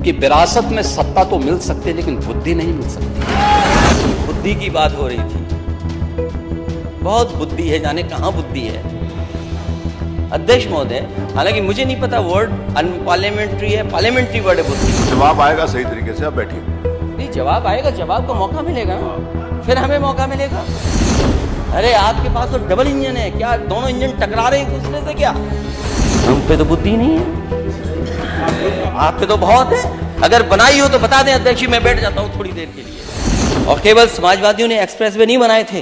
कि विरासत में सत्ता तो मिल सकती है लेकिन बुद्धि नहीं मिल सकती। बुद्धि की बात हो रही थी, बहुत बुद्धि है, जाने कहाँ बुद्धि है। अध्यक्ष महोदय, हालांकि मुझे नहीं पता वर्ड अनपार्लियामेंट्री है, पार्लियामेंट्री वर्ड है बुद्धि। जवाब आएगा सही तरीके से, आप बैठिए। नहीं, जवाब आएगा, जवाब का मौका मिलेगा ना, फिर हमें मौका मिलेगा। अरे आपके पास तो डबल इंजन है, क्या दोनों इंजन टकरा रहे हैं एक दूसरे से क्या? हम पे तो बुद्धि नहीं है, आप पे तो बहुत है। अगर बनाई हो तो बता दें अध्यक्ष जी, मैं बैठ जाता हूँ थोड़ी देर के लिए। और केवल समाजवादियों ने एक्सप्रेसवे नहीं बनाए थे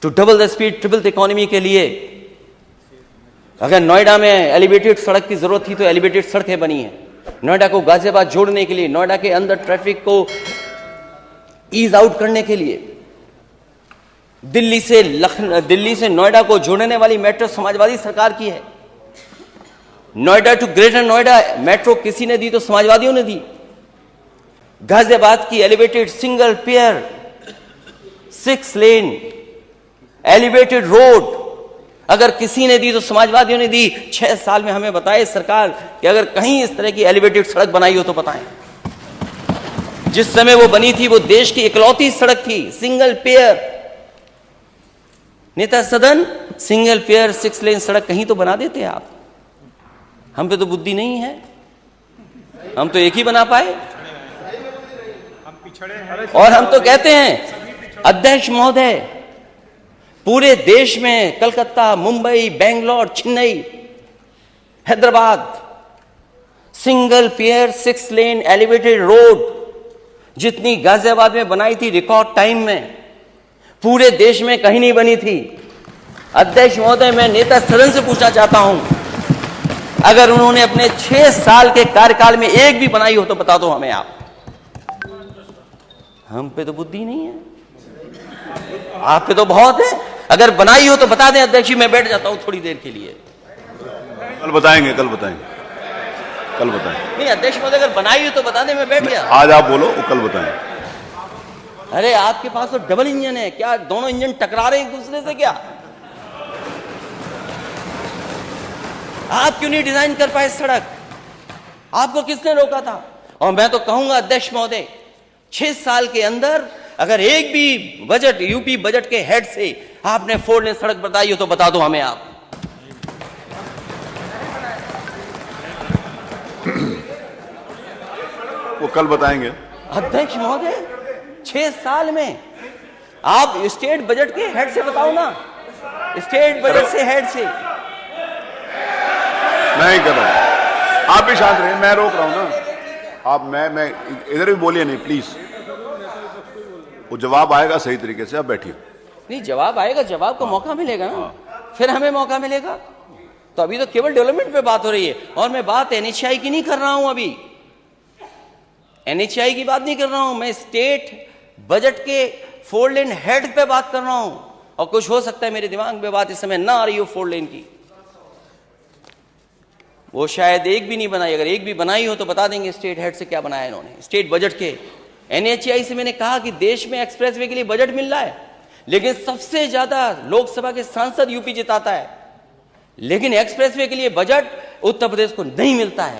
to double the speed triple the economy के लिए। अगर नोएडा में एलिवेटेड सड़क की जरूरत थी तो एलिवेटेड सड़कें बनी है। नोएडा को गाजियाबाद जोड़ने के लिए, नोएडा के अंदर ट्रैफिक को ईज आउट करने के लिए, दिल्ली से नोएडा को जोड़ने वाली मेट्रो समाजवादी सरकार की है। Noida to Greater Noida metro किसी ने दी तो समाजवादियों ने दी। गाजियाबाद की elevated single pair 6 lane elevated road अगर किसी ने दी तो समाजवादियों ने दी। 6 साल में हमें बताए सरकार कि अगर कहीं इस तरह की एलिवेटेड सड़क बनाई हो तो बताएं। जिस समय वो बनी थी वो देश की इकलौती सड़क थी, सिंगल पेयर। नेता सदन, सिंगल पेयर 6 लेन सड़क कहीं तो बना देते आप। हम पे तो बुद्धि नहीं है, हम तो एक ही बना पाए। और हम तो कहते हैं अध्यक्ष महोदय, पूरे देश में Calcutta, Mumbai, Bangalore, Chennai, Hyderabad single pair 6 lane elevated road जितनी गाजियाबाद में बनाई थी रिकॉर्ड टाइम में, पूरे देश में कहीं नहीं बनी थी। अध्यक्ष महोदय, मैं नेता सदन से पूछना चाहता हूं, अगर उन्होंने अपने 6 साल के कार्यकाल में एक भी बनाई हो तो बता दो हमें आप। हम पे तो बुद्धि नहीं है, आप पे तो बहुत है। अगर बनाई हो तो बता दें अध्यक्ष जी, मैं बैठ जाता हूं थोड़ी देर के लिए। कल बताएंगे, कल बताएंगे, कल बताएंगे। नहीं अध्यक्ष महोदय, अगर बनाई हो तो बता दें, मैं बैठ गया। आज आप बोलो, वो कल बताएंगे। अरे आपके पास तो डबल इंजन है, क्या दोनों इंजन टकरा रहे हैं एक दूसरे से क्या? आप क्यों नहीं डिजाइन कर पाए सड़क? आपको किसने रोका था? और मैं तो कहूंगा अध्यक्ष महोदय, 6 साल के अंदर अगर एक भी बजट, यूपी बजट के हेड से आपने 4 लेन सड़क बताई हो तो बता दो हमें आप। वो कल बताएंगे। अध्यक्ष महोदय, 6 साल में आप स्टेट बजट के हेड से बताओ ना, स्टेट बजट से हेड से। नहीं कर रहा हूं, आप भी शांत रहिए, मैं रोक रहा हूं ना। आप मैं इधर भी बोलिए नहीं प्लीज। वो जवाब आएगा सही तरीके से, आप बैठिए। नहीं, जवाब आएगा, जवाब का मौका मिलेगा ना, फिर हमें मौका मिलेगा। तो अभी तो केवल डेवलपमेंट पे बात हो रही है, और मैं बात एनएचआई की नहीं कर रहा हूं। अभी एनएचआई की बात नहीं कर रहा हूं, मैं स्टेट बजट के 4 लेन हेड पे बात कर रहा हूं। और कुछ हो सकता है मेरे दिमाग में बात इस समय ना आ रही हो 4 लेन की, वो शायद एक भी नहीं बनाई। अगर एक भी बनाई हो तो बता देंगे स्टेट हेड से क्या बनाया इन्होंने स्टेट बजट के। एनएचआई से मैंने कहा कि देश में एक्सप्रेसवे के लिए बजट मिल रहा है, लेकिन सबसे ज्यादा लोकसभा के सांसद यूपी जिताता है, लेकिन एक्सप्रेसवे के लिए बजट उत्तर प्रदेश को नहीं मिलता है।